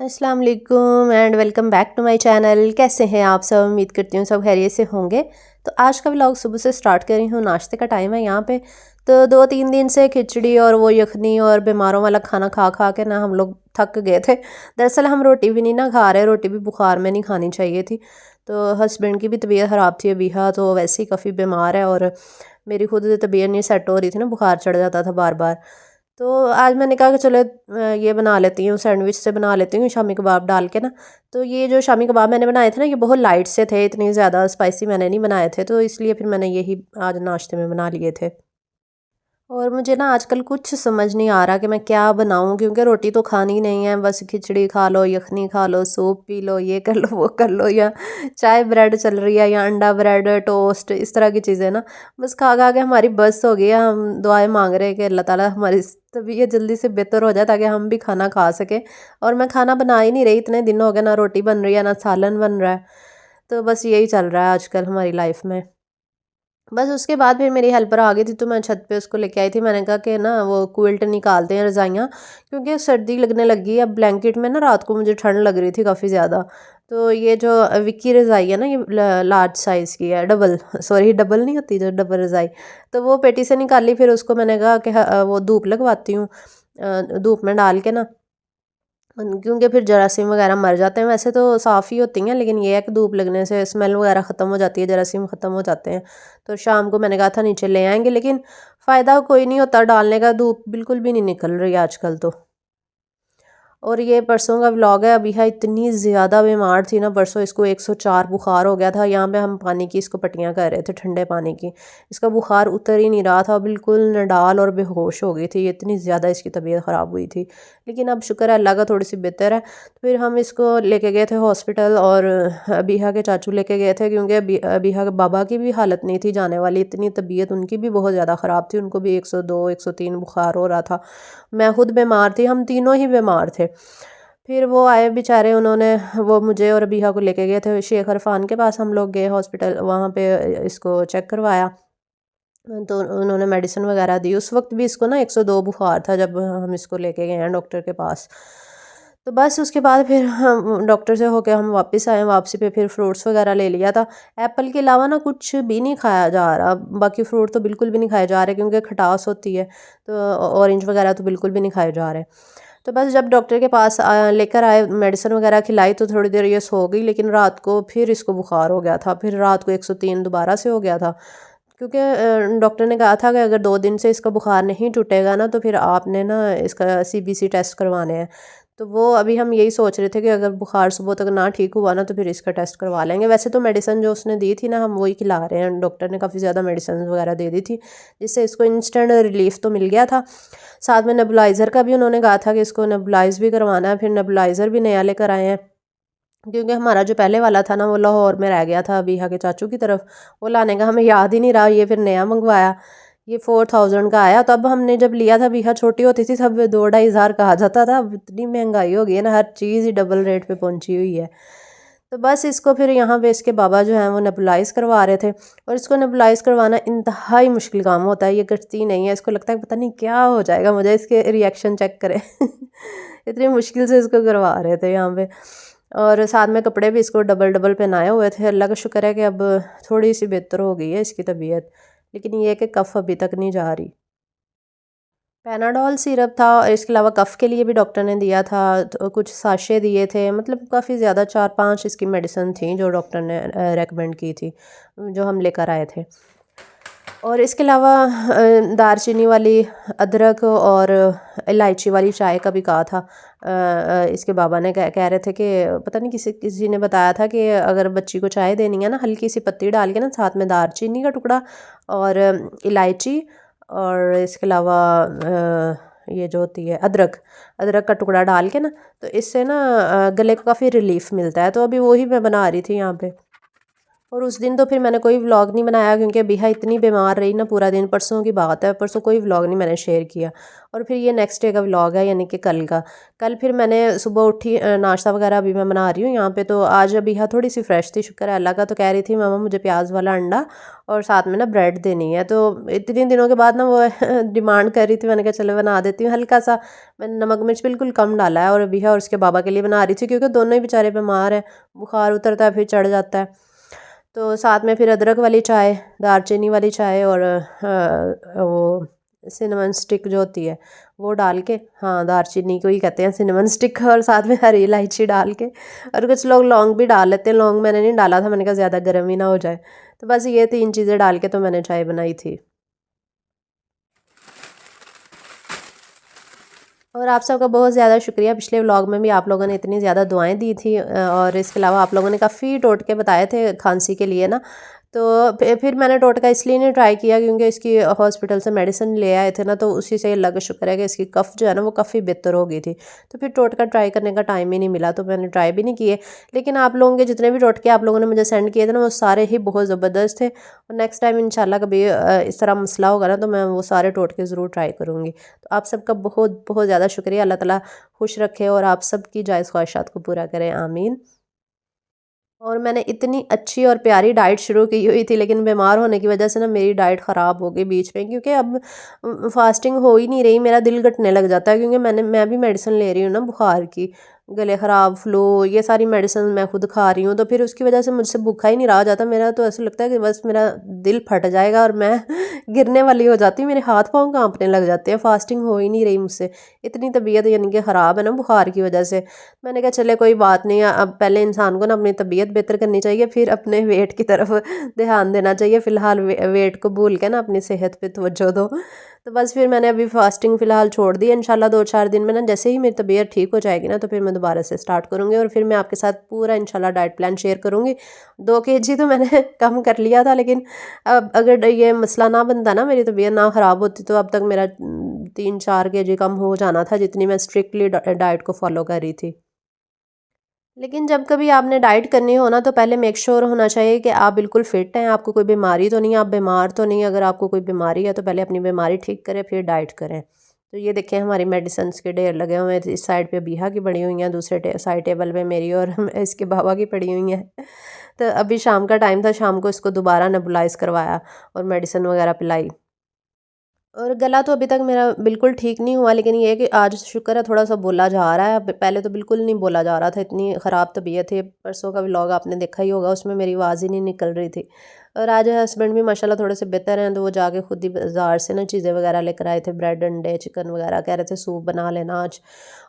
अस्सलाम वालेकुम and welcome back to my channel. कैसे हैं आप सब? उम्मीद करती हूँ सब खैरियत से होंगे। तो आज का व्लॉग सुबह से स्टार्ट कर रही हूँ। नाश्ते का टाइम है यहाँ पे। तो 2-3 दिन से खिचड़ी और वो यखनी और बीमारों वाला खाना खा खा के ना हम लोग थक गए थे। दरअसल हम रोटी भी नहीं ना खा रहे, रोटी भी बुखार में नहीं खानी चाहिए थी। तो हस्बैंड की भी तबीयत ख़राब थी अभी, हाँ, तो वैसे ही काफ़ी बीमार है और मेरी खुद तबीयत नहीं सेट हो रही थी ना, बुखार चढ़ जाता था बार बार। तो आज मैंने कहा कि चलो ये बना लेती हूँ, सैंडविच से बना लेती हूँ शामी कबाब डाल के ना। तो ये जो शामी कबाब मैंने बनाए थे ना, ये बहुत लाइट से थे, इतनी ज़्यादा स्पाइसी मैंने नहीं बनाए थे, तो इसलिए फिर मैंने यही आज नाश्ते में बना लिए थे। और मुझे ना आजकल कुछ समझ नहीं आ रहा कि मैं क्या बनाऊं, क्योंकि रोटी तो खानी नहीं है, बस खिचड़ी खा लो, यखनी खा लो, सूप पी लो, ये कर लो वो कर लो, या चाय ब्रेड चल रही है, या अंडा ब्रेड टोस्ट, इस तरह की चीज़ें ना बस खा खा के हमारी बस हो गई है। हम दुआएं मांग रहे हैं कि अल्लाह ताला हमारी तबीयत जल्दी से बेहतर हो जाए ताकि हम भी खाना खा सकें। और मैं खाना बना ही नहीं रही, इतने दिन हो गए, ना रोटी बन रही है ना सालन बन रहा है। तो बस यही चल रहा है आजकल हमारी लाइफ में। बस उसके बाद फिर मेरी हेल्पर आ गई थी, तो मैं छत पे उसको लेके आई थी। मैंने कहा कि ना वो क्विल्ट निकालते हैं रज़ाइयाँ, क्योंकि सर्दी लगने लगी। अब ब्लैंकेट में ना रात को मुझे ठंड लग रही थी काफ़ी ज़्यादा। तो ये जो विक्की रज़ाई है ना, ये लार्ज साइज़ की है, डबल सॉरी डबल नहीं होती जो डबल रज़ाई, तो वो पेटी से निकाली। फिर उसको मैंने कहा कि वो धूप लगवाती हूँ, धूप में डाल के ना, क्योंकि फिर जरासीम वगैरह मर जाते हैं। वैसे तो साफ़ ही होती हैं, लेकिन ये है कि धूप लगने से स्मेल वगैरह ख़त्म हो जाती है, जरासीम ख़त्म हो जाते हैं। तो शाम को मैंने कहा था नीचे ले आएंगे, लेकिन फ़ायदा कोई नहीं होता डालने का, धूप बिल्कुल भी नहीं निकल रही आजकल तो। और ये परसों का व्लॉग है। अभी है इतनी ज़्यादा बीमार थी ना, परसों इसको 104 बुखार हो गया था। यहाँ पे हम पानी की इसको पट्टियाँ कर रहे थे, ठंडे पानी की। इसका बुखार उतर ही नहीं रहा था, बिल्कुल नडाल और बेहोश हो गई थी, ये इतनी ज़्यादा इसकी तबीयत ख़राब हुई थी। लेकिन अब शुक्र है अल्लाह का, थोड़ी सी बेहतर है। तो फिर हम इसको लेके गए थे हॉस्पिटल, और अबीहा के चाचू लेके गए थे, क्योंकि अबीहा के बाबा की भी हालत नहीं थी जाने वाली, इतनी तबीयत उनकी भी बहुत ज़्यादा ख़राब थी। उनको भी 102-103 बुखार हो रहा था। मैं खुद बीमार थी, हम तीनों ही बीमार थे। फिर वो आए बेचारे, उन्होंने वो मुझे और अबीहा को लेके गए थे शेख अरफान के पास। हम लोग गए हॉस्पिटल, वहाँ पे इसको चेक करवाया। तो उन्होंने मेडिसिन वगैरह दी। उस वक्त भी इसको ना 102 बुखार था जब हम इसको लेके गए हैं डॉक्टर के पास। तो बस उसके बाद फिर हम डॉक्टर से होके हम वापस आए। वापसी पे फिर फ्रूट्स वगैरह ले लिया था। एप्पल के अलावा ना कुछ भी नहीं खाया जा रहा, बाकी फ्रूट तो बिल्कुल भी नहीं खाए जा रहे, क्योंकि खटास होती है। तो ऑरेंज वगैरह तो बिल्कुल भी नहीं खाए जा रहे। तो बस जब डॉक्टर के पास लेकर आए, मेडिसिन वगैरह खिलाई, तो थोड़ी देर ये सो गई, लेकिन रात को फिर इसको बुखार हो गया था। फिर रात को 103 दोबारा से हो गया था, क्योंकि डॉक्टर ने कहा था कि अगर 2 दिन से इसका बुखार नहीं टूटेगा ना, तो फिर आपने ना इसका सीबीसी टेस्ट करवाने हैं। तो वो अभी हम यही सोच रहे थे कि अगर बुखार सुबह तक ना ठीक हुआ ना, तो फिर इसका टेस्ट करवा लेंगे। वैसे तो मेडिसिन जो उसने दी थी ना, हम वही खिला रहे हैं। डॉक्टर ने काफ़ी ज़्यादा मेडिसिन वगैरह दे दी थी, जिससे इसको इंस्टेंट रिलीफ तो मिल गया था। साथ में नेबुलाइज़र का भी उन्होंने कहा था कि इसको नेबुलाइज भी करवाना है। फिर नेबुलाइज़र भी नया लेकर आए हैं, क्योंकि हमारा जो पहले वाला था ना, वो लाहौर में रह गया था अबीहा के चाचू की तरफ। वो लाने का हमें याद ही नहीं रहा, ये फिर नया मंगवाया। ये 4000 का आया। तब हमने जब लिया था, बीहा छोटी होती थी, तब 2-2.5 हज़ार कहा जाता था। अब इतनी महंगाई हो गई है ना, हर चीज़ ही डबल रेट पे पहुंची हुई है। तो बस इसको फिर यहाँ पे इसके बाबा जो हैं वो नेबुलाइज करवा रहे थे। और इसको नेबुलाइज करवाना इंतहाई मुश्किल काम होता है, ये करती नहीं है। इसको लगता है पता नहीं क्या हो जाएगा, मुझे इसके रिएक्शन चेक करें। इतनी मुश्किल से इसको करवा रहे थे यहाँ पे। और साथ में कपड़े भी इसको डबल डबल पहनाए हुए थे। अल्लाह का शुक्र है कि अब थोड़ी सी बेहतर हो गई है इसकी तबीयत, लेकिन ये है कि कफ़ अभी तक नहीं जा रही। पैनाडोल सिरप था, और इसके अलावा कफ़ के लिए भी डॉक्टर ने दिया था, तो कुछ साशे दिए थे। मतलब काफ़ी ज़्यादा 4-5 इसकी मेडिसिन थी जो डॉक्टर ने रेकमेंड की थी, जो हम लेकर आए थे। और इसके अलावा दारचीनी वाली, अदरक और इलायची वाली चाय का भी कहा था। इसके बाबा ने कह रहे थे कि पता नहीं किसी किसी ने बताया था कि अगर बच्ची को चाय देनी है ना, हल्की सी पत्ती डाल के ना, साथ में दारचीनी का टुकड़ा और इलायची, और इसके अलावा ये जो होती है अदरक, अदरक का टुकड़ा डाल के ना, तो इससे ना गले को काफ़ी रिलीफ मिलता है। तो अभी वही मैं बना रही थी यहाँ पे। और उस दिन तो फिर मैंने कोई व्लॉग नहीं बनाया क्योंकि बिहा इतनी बीमार रही ना पूरा दिन। परसों की बात है, परसों कोई व्लॉग नहीं मैंने शेयर किया। और फिर ये नेक्स्ट डे का व्लॉग है, यानी कि कल का। कल फिर मैंने सुबह उठी, नाश्ता वगैरह अभी मैं बना रही हूँ यहाँ पे। तो आज बिहा थोड़ी सी फ्रेश थी, शुक्र है अल्लाह का। तो कह रही थी मामा मुझे प्याज वाला अंडा और साथ में ना ब्रेड देनी है। तो इतने दिनों के बाद ना वो डिमांड कर रही थी, मैंने कहा चलो बना देती हूँ। हल्का सा मैंने नमक मिर्च बिल्कुल कम डाला है। और बिहा और उसके बाबा के लिए बना रही थी क्योंकि दोनों ही बेचारे बीमार हैं, बुखार उतरता है फिर चढ़ जाता है। तो साथ में फिर अदरक वाली चाय, दालचीनी वाली चाय और वो सिनेमन स्टिक जो होती है वो डाल के, हाँ दालचीनी को ही कहते हैं सिनेमन स्टिक, और साथ में हरी इलायची डाल के। और कुछ लोग लौंग भी डाल लेते हैं, लौंग मैंने नहीं डाला था, मैंने कहा ज़्यादा गर्म ही ना हो जाए। तो बस ये 3 चीज़ें डाल के तो मैंने चाय बनाई थी। और आप सबका बहुत ज़्यादा शुक्रिया, पिछले व्लॉग में भी आप लोगों ने इतनी ज़्यादा दुआएं दी थी, और इसके अलावा आप लोगों ने काफ़ी टोटके बताए थे खांसी के लिए ना। तो फिर मैंने टोटका इसलिए नहीं ट्राई किया क्योंकि इसकी हॉस्पिटल से मेडिसिन ले आए थे ना, तो उसी से अल्लाह का शुक्र है कि इसकी कफ़ जो है ना वो काफ़ी बेहतर हो गई थी। तो फिर टोटका ट्राई करने का टाइम ही नहीं मिला, तो मैंने ट्राई भी नहीं किए। लेकिन आप लोगों के जितने भी टोटके आप लोगों ने मुझे सेंड किए थे ना, वो सारे ही बहुत ज़बरदस्त थे। और नेक्स्ट टाइम इंशाल्लाह कभी इस तरह मसला होगा ना, तो मैं वो सारे टोटके ज़रूर ट्राई करूँगी। तो आप सबका बहुत बहुत ज़्यादा शुक्रिया। अल्लाह ताला खुश रखे और आप सबकी जायज़ ख्वाहिशात को पूरा करें, आमीन। और मैंने इतनी अच्छी और प्यारी डाइट शुरू की हुई थी, लेकिन बीमार होने की वजह से ना मेरी डाइट ख़राब हो गई बीच में, क्योंकि अब फास्टिंग हो ही नहीं रही, मेरा दिल घटने लग जाता है क्योंकि मैं भी मेडिसिन ले रही हूँ ना बुखार की, गले ख़राब, फ्लू, ये सारी मेडिसिन मैं खुद खा रही हूँ। तो फिर उसकी वजह से मुझसे भूखा ही नहीं रहा जाता, मेरा तो ऐसा लगता है कि बस मेरा दिल फट जाएगा और मैं गिरने वाली हो जाती हूँ, मेरे हाथ पाँव कांपने लग जाते हैं, फास्टिंग हो ही नहीं रही मुझसे। इतनी तबीयत यानी कि ख़राब है ना बुखार की वजह से। मैंने कहा चले कोई बात नहीं, अब पहले इंसान को ना अपनी तबीयत बेहतर करनी चाहिए, फिर अपने वेट की तरफ ध्यान देना चाहिए। फ़िलहाल वेट को भूल के ना अपनी सेहत पे तवज्जो दो। तो बस फिर मैंने अभी फास्टिंग फ़िलहाल छोड़ दी है। इंशाल्लाह 2-4 दिन में ना जैसे ही मेरी तबीयत ठीक हो जाएगी ना, तो फिर मैं दोबारा से स्टार्ट करूँगी और फिर मैं आपके साथ पूरा इंशाल्लाह डाइट प्लान शेयर करूँगी। 2 केजी तो मैंने कम कर लिया था, लेकिन अब अगर ये मसला ना बनता ना, मेरी तबीयत ना ख़राब होती, तो अब तक मेरा 3-4 केजी कम हो जाना था, जितनी मैं स्ट्रिक्टली डाइट को फॉलो कर रही थी। लेकिन जब कभी आपने डाइट करनी हो ना, तो पहले मेक श्योर होना चाहिए कि आप बिल्कुल फिट हैं, आपको कोई बीमारी तो नहीं है, आप बीमार तो नहीं। अगर आपको कोई बीमारी है तो पहले अपनी बीमारी ठीक करें, फिर डाइट करें। तो ये देखें हमारी मेडिसिन के ढेर लगे हुए हैं, इस साइड पे बिहा की पड़ी हुई हैं, दूसरे साइड टेबल पे मेरी और इसके बाबा की पड़ी हुई हैं। तो अभी शाम का टाइम था, शाम को इसको दोबारा नेबुलाइज करवाया और मेडिसिन वगैरह पिलाई। और गला तो अभी तक मेरा बिल्कुल ठीक नहीं हुआ, लेकिन ये है कि आज शुक्र है थोड़ा सा बोला जा रहा है। पहले तो बिल्कुल नहीं बोला जा रहा था, इतनी ख़राब तबीयत है। परसों का व्लॉग आपने देखा ही होगा, उसमें मेरी आवाज़ ही नहीं निकल रही थी। और आज हस्बैंड भी माशाल्लाह थोड़े से बेहतर हैं, तो वो जाके खुद ही बाज़ार से ना चीज़ें वगैरह लेकर आए थे, ब्रेड अंडे चिकन वगैरह, कह रहे थे सूप बना लेना आज।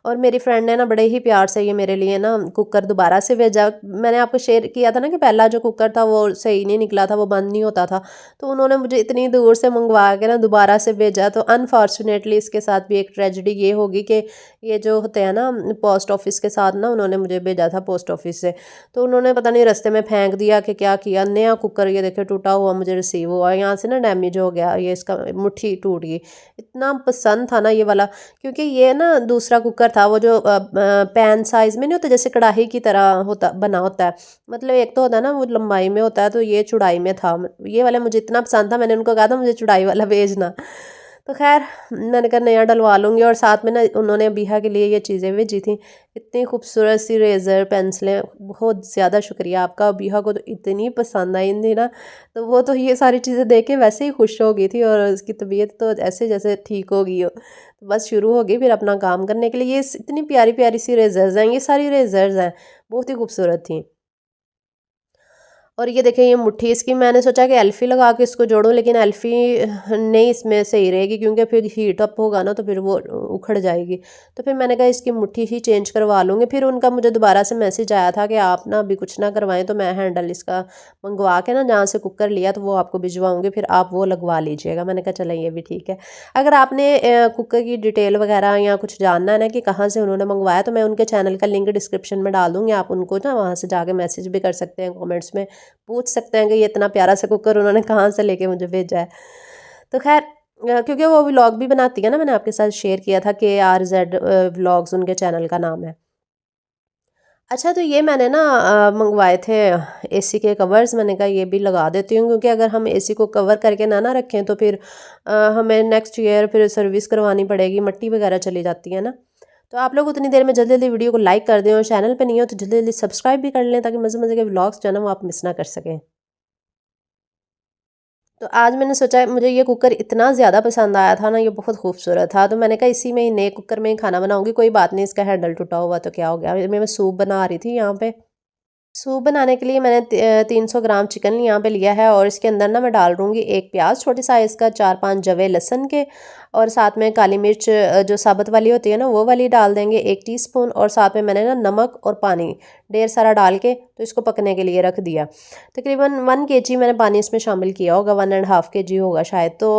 और मेरी फ्रेंड ने ना बड़े ही प्यार से ये मेरे लिए ना कुकर दोबारा से भेजा। मैंने आपको शेयर किया था ना कि पहला जो कुकर था वो सही नहीं निकला था, वो बंद नहीं होता था। तो उन्होंने मुझे इतनी दूर से मंगवा के ना दोबारा से भेजा। तो अनफॉर्चुनेटली इसके साथ भी एक ट्रेजेडी ये होगी कि ये जो होते हैं ना पोस्ट ऑफिस के साथ ना, उन्होंने मुझे भेजा था पोस्ट ऑफिस से, तो उन्होंने पता नहीं रास्ते में फेंक दिया कि क्या किया। नया कुकर ये देखे टूटा हुआ मुझे रिसीव हुआ, यहाँ से ना डैमेज हो गया, ये इसका मुट्ठी टूट गई। इतना पसंद था ना ये वाला, क्योंकि ये ना दूसरा कुकर था वो जो पैन साइज़ में नहीं होता, जैसे कढ़ाई की तरह होता बना होता है। मतलब एक तो होता है ना वो लंबाई में होता है, तो ये चौड़ाई में था। ये वाला मुझे इतना पसंद था, मैंने उनको कहा था मुझे चौड़ाई वाला भेजना। तो खैर मैंने कहा नया डलवा लूँगी। और साथ में ना उन्होंने बिहा के लिए ये चीज़ें भेजी थी, इतनी खूबसूरत सी रेज़र पेंसिलें, बहुत ज़्यादा शुक्रिया आपका। बिहा को तो इतनी पसंद आई थी ना, तो वो तो ये सारी चीज़ें देख के वैसे ही खुश हो गई थी, और उसकी तबीयत तो ऐसे जैसे ठीक हो गई हो। तो बस शुरू हो गई फिर अपना काम करने के लिए। ये इतनी प्यारी प्यारी सी रेज़र्स हैं, ये सारी रेज़र्स हैं, बहुत ही खूबसूरत थी। और ये देखें ये मुट्ठी इसकी, मैंने सोचा कि एल्फ़ी लगा के इसको जोड़ूं, लेकिन एल्फ़ी नहीं इसमें सही रहेगी क्योंकि फिर हीट अप होगा ना, तो फिर वो उखड़ जाएगी। तो फिर मैंने कहा इसकी मुट्ठी ही चेंज करवा लूँगी। फिर उनका मुझे दोबारा से मैसेज आया था कि आप ना अभी कुछ ना करवाएं, तो मैं हैंडल इसका मंगवा के ना जहाँ से कुकर लिया तो वो आपको भिजवाऊँगी, फिर आप वो लगवा लीजिएगा। मैंने कहा चलें ये भी ठीक है। अगर आपने कुकर की डिटेल वगैरह या कुछ जानना है ना कि कहाँ से उन्होंने मंगवाया, तो मैं उनके चैनल का लिंक डिस्क्रिप्शन में डाल दूँगी, आप उनको ना वहाँ से जाके मैसेज भी कर सकते हैं, कमेंट्स में पूछ सकते हैं कि ये इतना प्यारा सा कुकर उन्होंने कहाँ से लेके मुझे भेजा है। तो खैर क्योंकि वो व्लॉग भी बनाती है ना, मैंने आपके साथ शेयर किया था, KRZ व्लॉग्स उनके चैनल का नाम है। अच्छा, तो ये मैंने ना मंगवाए थे एसी के कवर्स। मैंने कहा ये भी लगा देती हूँ, क्योंकि अगर हम एसी को कवर करके ना रखें तो फिर हमें नेक्स्ट ईयर फिर सर्विस करवानी पड़ेगी, मिट्टी वगैरह चली जाती है ना। तो आप लोग उतनी देर में जल्दी जल्दी वीडियो को लाइक कर दें, और चैनल पे नहीं हो तो जल्दी जल्दी सब्सक्राइब भी कर लें, ताकि मज़े मज़े के व्लॉग्स जो है ना वो आप मिस ना कर सकें। तो आज मैंने सोचा, मुझे ये कुकर इतना ज़्यादा पसंद आया था ना, ये बहुत खूबसूरत था, तो मैंने कहा इसी में ही नए कुकर में ही खाना बनाऊंगी। कोई बात नहीं, इसका हैंडल टूटा हुआ तो क्या हो गया। मैं सूप बना रही थी यहाँ पे। सूप बनाने के लिए मैंने 300 ग्राम चिकन यहाँ पे लिया है, और इसके अंदर ना मैं डाल दूँगी एक प्याज छोटे साइज़ का, 4-5 जवे लहसुन के, और साथ में काली मिर्च जो साबुत वाली होती है ना वो वाली डाल देंगे 1 टीस्पून, और साथ में मैंने ना नमक और पानी ढेर सारा डाल के तो इसको पकने के लिए रख दिया। तकरीबन 1 केजी मैंने पानी इसमें शामिल किया होगा, 1 एंड हाफ केजी होगा शायद। तो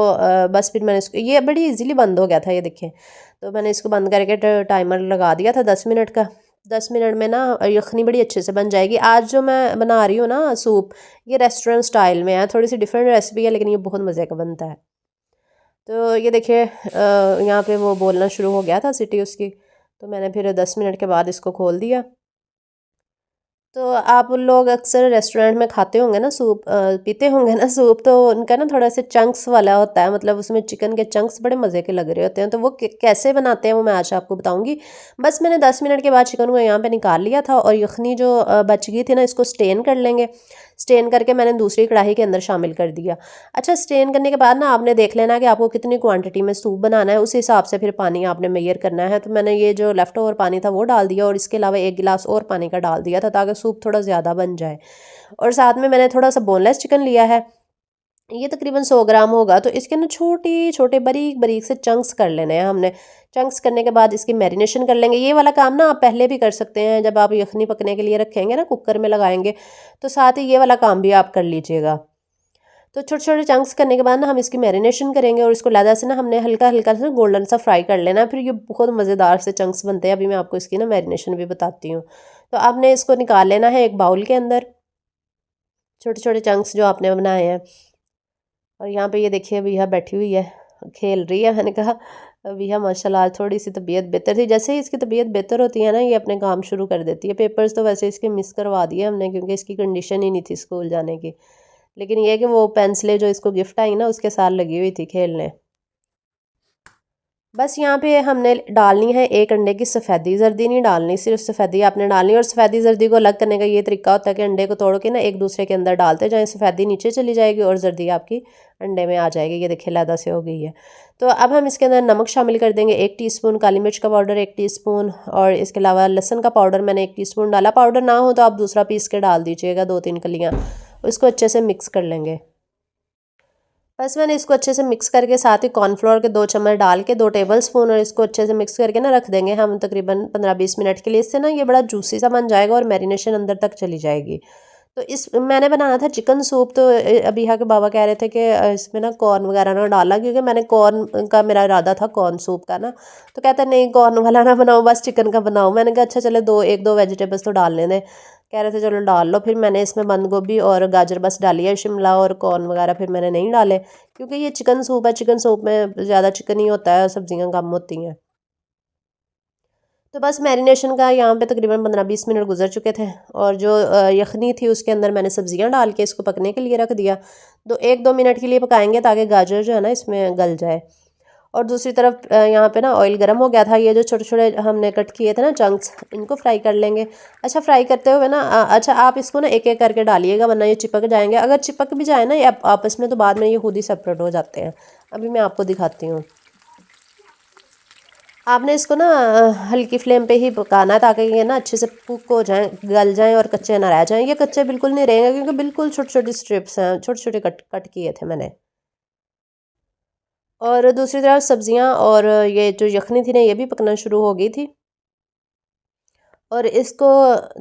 बस फिर मैंने इसको, ये बड़ी ईजीली बंद हो गया था, ये देखें। तो मैंने इसको बंद करके टाइमर लगा दिया था 10 मिनट का। 10 मिनट में ना यखनी बड़ी अच्छे से बन जाएगी। आज जो मैं बना रही हूँ ना सूप, ये रेस्टोरेंट स्टाइल में है, थोड़ी सी डिफरेंट रेसिपी है, लेकिन ये बहुत मज़े का बनता है। तो ये देखिए यहाँ पे वो बोलना शुरू हो गया था सीटी उसकी, तो मैंने फिर 10 मिनट के बाद इसको खोल दिया। तो आप लोग अक्सर रेस्टोरेंट में खाते होंगे ना सूप, पीते होंगे ना सूप, तो उनका ना थोड़ा सा चंक्स वाला होता है, मतलब उसमें चिकन के चंक्स बड़े मज़े के लग रहे होते हैं। तो वो कैसे बनाते हैं वो मैं आज आपको बताऊंगी। बस मैंने 10 मिनट के बाद चिकन को यहाँ पे निकाल लिया था, और यखनी जो बच गई थी ना, इसको स्टेन कर लेंगे। स्टेन करके मैंने दूसरी कढ़ाई के अंदर शामिल कर दिया। अच्छा, स्टेन करने के बाद ना आपने देख लेना कि आपको कितनी क्वांटिटी में सूप बनाना है, उस हिसाब से फिर पानी आपने मेजर करना है। तो मैंने ये जो लेफ़्ट ओवर पानी था वो डाल दिया, और इसके अलावा 1 गिलास और पानी का डाल दिया था, ताकि सूप थोड़ा ज़्यादा बन जाए। और साथ में मैंने थोड़ा सा बोनलेस चिकन लिया है, ये तकरीबन 100 ग्राम होगा। तो इसके ना छोटे छोटे बारीक बारीक से चंक्स कर लेने हैं हमने। चंक्स करने के बाद इसकी मैरिनेशन कर लेंगे। ये वाला काम ना आप पहले भी कर सकते हैं, जब आप यखनी पकने के लिए रखेंगे ना, कुकर में लगाएंगे, तो साथ ही ये वाला काम भी आप कर लीजिएगा। तो छोटे छोटे चंक्स करने के बाद ना हम इसकी मैरिनेशन करेंगे, और इसको लहदा से ना हमने हल्का हल्का सा गोल्डन सा फ्राई कर लेना है। फिर ये बहुत मज़ेदार से चंक्स बनते हैं। अभी मैं आपको इसकी ना मैरिनेशन भी बताती हूँ। तो आपने इसको निकाल लेना है एक बाउल के अंदर, छोटे छोटे चंक्स जो आपने बनाए हैं। और यहाँ पे ये देखिए भैया बैठी हुई है, खेल रही है। मैंने कहा भैया माशाल्लाह आज थोड़ी सी तबीयत बेहतर थी। जैसे ही इसकी तबीयत बेहतर होती है ना, ये अपने काम शुरू कर देती है। पेपर्स तो वैसे इसके मिस करवा दिए हमने, क्योंकि इसकी कंडीशन ही नहीं थी स्कूल जाने की। लेकिन ये है कि वो पेंसिलें जो इसको गिफ्ट आई ना, उसके साथ लगी हुई थी खेलने। बस यहाँ पे हमने डालनी है एक अंडे की सफ़ेदी, जर्दी नहीं डालनी, सिर्फ सफ़ेदी आपने डालनी है। और सफ़ेदी जर्दी को अलग करने का ये तरीका होता है कि अंडे को तोड़ के ना एक दूसरे के अंदर डालते जाएं, सफ़ेदी नीचे चली जाएगी और जर्दी आपकी अंडे में आ जाएगी। ये देखिए लैदा से हो गई है। तो अब हम इसके अंदर नमक शामिल कर देंगे, 1 टीस्पून काली मिर्च का पाउडर 1 टीस्पून, और इसके अलावा लहसुन का पाउडर मैंने 1 टीस्पून डाला। पाउडर ना हो तो आप दूसरा पीस के डाल दीजिएगा, 2-3 कलियाँ। इसको अच्छे से मिक्स कर लेंगे। बस मैंने इसको अच्छे से मिक्स करके साथ ही कॉर्नफ्लोर के 2 चम्मच डाल के 2 टेबल स्पून, और इसको अच्छे से मिक्स करके ना रख देंगे हम तकरीबन 15-20 मिनट के लिए। इससे ना ये बड़ा जूसी सा बन जाएगा और मैरिनेशन अंदर तक चली जाएगी। तो इस मैंने बनाना था चिकन सूप, तो अबिहा के बाबा कह रहे थे कि इसमें ना कॉर्न वगैरह ना डाला, क्योंकि मैंने कॉर्न का मेरा इरादा था, कॉर्न सूप का ना। तो कहते नहीं कॉर्न वाला ना बनाओ, बस चिकन का बनाओ। मैंने कहा अच्छा चले 1-2 वेजिटेबल्स तो डाल लेने। कह रहे थे चलो डाल लो। फिर मैंने इसमें बंद गोभी और गाजर बस डाली है, शिमला और कॉर्न वगैरह फिर मैंने नहीं डाले, क्योंकि ये चिकन सूप है। चिकन सूप में ज़्यादा चिकन ही होता है, सब्जियां कम होती हैं। तो बस मैरिनेशन का यहाँ पे तकरीबन 15-20 मिनट गुजर चुके थे, और जो यखनी थी उसके अंदर मैंने सब्जियां डाल के इसको पकने के लिए रख दिया। तो 1-2 मिनट के लिए पकाएंगे, ताकि गाजर जो है ना इसमें गल जाए। और दूसरी तरफ यहाँ पे ना ऑयल गर्म हो गया था। ये जो छोटे छोटे हमने कट किए थे ना चंक्स, इनको फ्राई कर लेंगे। अच्छा, फ्राई करते हुए ना अच्छा आप इसको ना एक एक करके डालिएगा, वरना ये चिपक जाएंगे। अगर चिपक भी जाए ना ये आपस में, तो बाद में ये खुद ही सेपरेट हो जाते हैं। अभी मैं आपको दिखाती हूँ। आपने इसको ना हल्की फ्लेम पे ही पकाना है, ताकि ये ना अच्छे से कुक हो जाएं, गल जाएं और कच्चे ना रह जाएं। ये कच्चे बिल्कुल नहीं रहेंगे, क्योंकि बिल्कुल छोटी छोटी स्ट्रिप्स हैं, छोटे छोटे कट कट किए थे मैंने। और दूसरी तरफ सब्जियां और ये जो यखनी थी ना, ये भी पकना शुरू हो गई थी। और इसको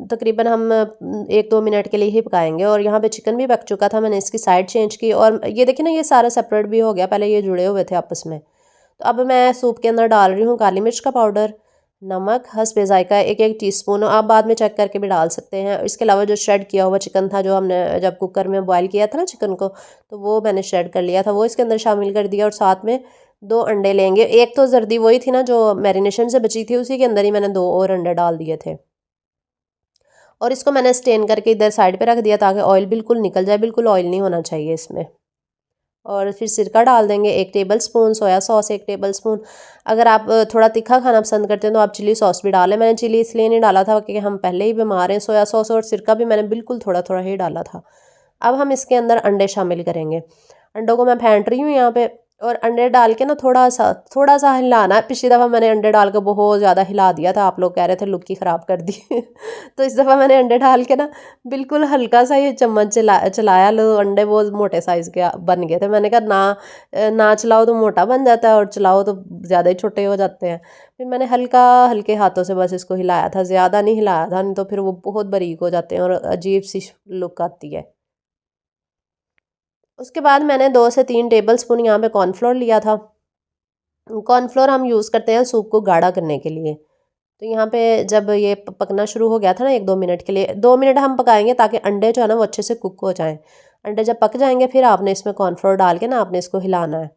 तकरीबन हम 1-2 मिनट के लिए ही पकाएंगे। और यहाँ पे चिकन भी पक चुका था, मैंने इसकी साइड चेंज की, और ये देखिए ना ये सारा सेपरेट भी हो गया, पहले ये जुड़े हुए थे आपस में। तो अब मैं सूप के अंदर डाल रही हूँ काली मिर्च का पाउडर, नमक हस्बे जायका 1-1 टीस्पून, आप बाद में चेक करके भी डाल सकते हैं। इसके अलावा जो श्रेड किया हुआ चिकन था, जो हमने जब कुकर में बॉयल किया था ना चिकन को, तो वो मैंने श्रेड कर लिया था, वो इसके अंदर शामिल कर दिया। और साथ में 2 अंडे लेंगे। एक तो जर्दी वही थी ना जो मैरिनेशन से बची थी, उसी के अंदर ही मैंने 2 और अंडे डाल दिए थे। और इसको मैंने स्टेन करके इधर साइड पे रख दिया ताकि ऑयल बिल्कुल निकल जाए, बिल्कुल ऑयल नहीं होना चाहिए इसमें। और फिर सिरका डाल देंगे 1 table spoon, soya sauce 1 table spoon. अगर आप थोड़ा तीखा खाना पसंद करते हैं तो आप चिली सॉस भी डालें। मैंने चिली इसलिए नहीं डाला था क्योंकि हम पहले ही बीमार हैं। सोया सॉस और सिरका भी मैंने बिल्कुल थोड़ा थोड़ा ही डाला था। अब हम इसके अंदर अंडे शामिल करेंगे। अंडों को मैं फेंट रही हूँ यहाँ पे, और अंडे डाल के ना थोड़ा सा हिलाना है। पिछली दफ़ा मैंने अंडे डाल के बहुत ज़्यादा हिला दिया था, आप लोग कह रहे थे लुक ही ख़राब कर दी तो इस दफ़ा मैंने अंडे डाल के ना बिल्कुल हल्का सा ये चम्मच चलाया। लो अंडे बहुत मोटे साइज़ के बन गए थे। मैंने कहा ना चलाओ तो मोटा बन जाता है और चलाओ तो ज़्यादा ही छोटे हो जाते हैं। फिर मैंने हल्के हाथों से बस इसको हिलाया था, ज़्यादा नहीं हिलाया था, नहीं तो फिर वो बहुत बारीक हो जाते हैं और अजीब सी लुक आती है। उसके बाद मैंने 2 से 3 टेबल स्पून यहाँ पे कॉर्नफ्लोर लिया था। कॉर्नफ्लोर हम यूज़ करते हैं सूप को गाढ़ा करने के लिए। तो यहाँ पे जब ये पकना शुरू हो गया था ना 1-2 मिनट के लिए, 2 मिनट हम पकाएंगे ताकि अंडे जो है ना वो अच्छे से कुक हो जाएं। अंडे जब पक जाएंगे फिर आपने इसमें कॉर्नफ्लोर डाल के ना आपने इसको हिलाना है।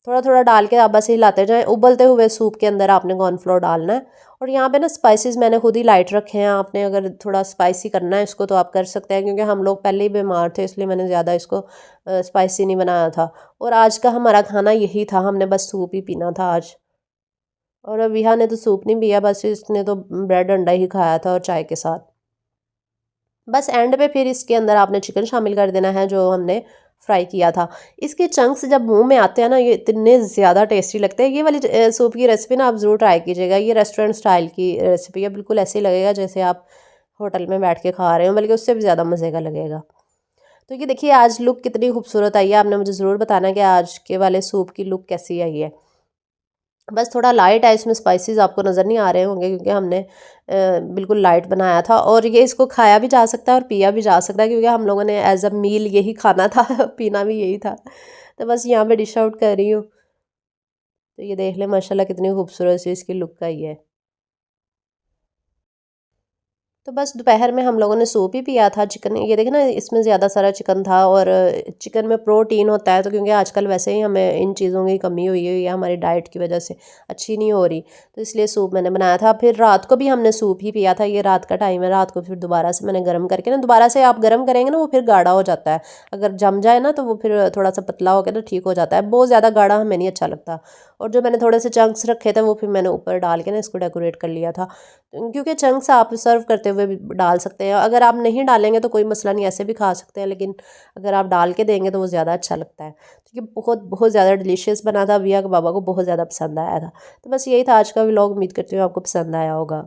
थोड़ा थोड़ा डाल के आप बस हिलाते जाएं। उबलते हुए सूप के अंदर आपने कॉर्नफ्लोर डालना है। और यहाँ पे ना स्पाइसेस मैंने खुद ही लाइट रखे हैं। आपने अगर थोड़ा स्पाइसी करना है इसको तो आप कर सकते हैं, क्योंकि हम लोग पहले ही बीमार थे इसलिए मैंने ज़्यादा इसको स्पाइसी नहीं बनाया था। और आज का हमारा खाना यही था, हमने बस सूप ही पीना था आज। और विहा ने तो सूप नहीं पिया, बस इसने तो ब्रेड अंडा ही खाया था और चाय के साथ। बस एंड पे फिर इसके अंदर आपने चिकन शामिल कर देना है जो हमने फ्राई किया था। इसके चंक्स जब मुंह में आते हैं ना ये इतने ज़्यादा टेस्टी लगते हैं। ये वाली सूप की रेसिपी ना आप ज़रूर ट्राई कीजिएगा। ये रेस्टोरेंट स्टाइल की रेसिपी है, बिल्कुल ऐसे ही लगेगा जैसे आप होटल में बैठ के खा रहे हो, बल्कि उससे भी ज़्यादा मज़े का लगेगा। तो ये देखिए आज लुक कितनी खूबसूरत आई है। आपने मुझे ज़रूर बताना कि आज के वाले सूप की लुक कैसी आई है। बस थोड़ा लाइट है, इसमें स्पाइसेस आपको नज़र नहीं आ रहे होंगे क्योंकि हमने बिल्कुल लाइट बनाया था। और ये इसको खाया भी जा सकता है और पिया भी जा सकता है, क्योंकि हम लोगों ने एज अ मील यही खाना था पीना भी यही था। तो बस यहाँ पे डिश आउट कर रही हूँ। तो ये देख लें माशाल्लाह कितनी खूबसूरत सी इसकी लुक आई है। तो बस दोपहर में हम लोगों ने सूप ही पिया था। चिकन ये देखें ना इसमें ज़्यादा सारा चिकन था, और चिकन में प्रोटीन होता है, तो क्योंकि आजकल वैसे ही हमें इन चीज़ों की कमी हुई है हमारी डाइट की वजह से अच्छी नहीं हो रही, तो इसलिए सूप मैंने बनाया था। फिर रात को भी हमने सूप ही पिया था। ये रात का टाइम है, रात को फिर दोबारा से मैंने गर्म करके ना, दोबारा से आप गर्म करेंगे ना वो फिर गाढ़ा हो जाता है। अगर जम जाए ना तो वो फिर थोड़ा सा पतला हो गया तो ठीक हो जाता है। बहुत ज़्यादा गाढ़ा हमें नहीं अच्छा लगता। और जो मैंने थोड़े से चंक्स रखे थे वो फिर मैंने ऊपर डाल के ना इसको डेकोरेट कर लिया था, क्योंकि चंक्स आप सर्व करते हुए भी डाल सकते हैं। अगर आप नहीं डालेंगे तो कोई मसला नहीं, ऐसे भी खा सकते हैं, लेकिन अगर आप डाल के देंगे तो वो ज़्यादा अच्छा लगता है। तो ये बहुत बहुत ज़्यादा डिलीशियस बना था, विया के बाबा को बहुत ज़्यादा पसंद आया था। तो बस यही था आज का व्लॉग। उम्मीद करती हूँ आपको पसंद आया होगा।